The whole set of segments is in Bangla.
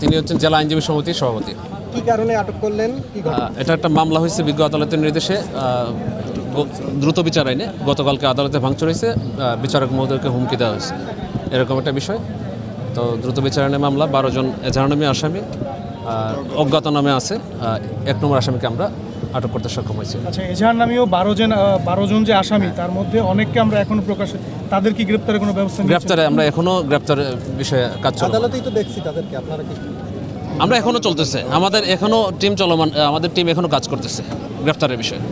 তিনি হচ্ছেন জেলা আইনজীবী সমিতির সভাপতি। কি কারণে আটক করলেন? এটা একটা মামলা হয়েছে বিজ্ঞ আদালতের নির্দেশে, দ্রুত বিচার আইনে গতকালকে আদালতে ভাঙচুর হয়েছে, বিচারক মহোদয়কে হুমকি দেওয়া হয়েছে, এরকম একটা বিষয়। তো দ্রুত বিচার আইনে মামলা, 12 জন এজাহারনামী আসামি অজ্ঞাত নামে আছে, 1 নম্বর আসামিকে আমরা আটক করতে সক্ষম হয়েছি। আচ্ছা, এজাহারনামীও 12 জন যে আসামি, তার মধ্যে অনেককে আমরা এখনো প্রকাশে, তাদের কি গ্রেপ্তারের কোনো ব্যবস্থা নিয়েছেন? গ্রেপ্তারে আমরা এখনো গ্রেপ্তারের বিষয়ে কাজ চলছে। আদালতেই তো দেখছি তাদেরকে, আপনারা কি? আমরা এখনো চলতেছে, আমাদের এখনো টিম চলমান, আমাদের টিম এখনো কাজ করতেছে গ্রেপ্তারের বিষয়ে।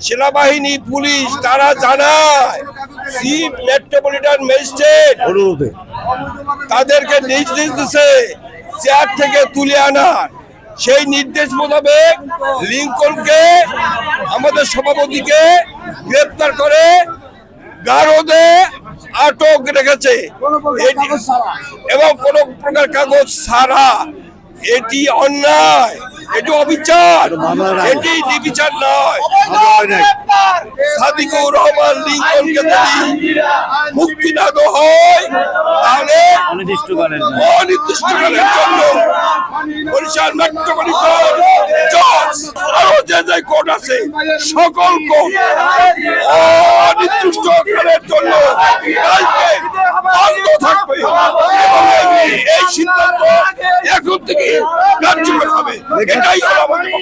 সেনাবাহিনী, পুলিশ তারা জানায় চিফ মেট্রোপলিটন ম্যাজিস্ট্রেট তাদেরকে নির্দেশ দিচ্ছে চেয়ার থেকে তুলে আনার। সেই নির্দেশ মোতাবেক লিঙ্কনকে, আমাদের সভাপতিকে গ্রেপ্তার করে গারদে আটক রেখেছে এবং কোনো প্রকার কাগজ ছাড়া। এটি অন্যায়, এটি অবিচার, এটি নির্বিচার নয়। সাদিকুর রহমান লিঙ্কনকে যদি মুক্তি না দেওয়া হয় তাহলে অনির্দিষ্টকালের জন্য বরিশাল মেট্রোপলিটন জজ আরো যে কোর্ট আছে সকল কোর্ট অনির্দিষ্টকালের জন্য বন্ধ থাকবে এবং এই সিদ্ধান্ত এখন থেকে কার্যকর হবে। এটাই হলো আমাদের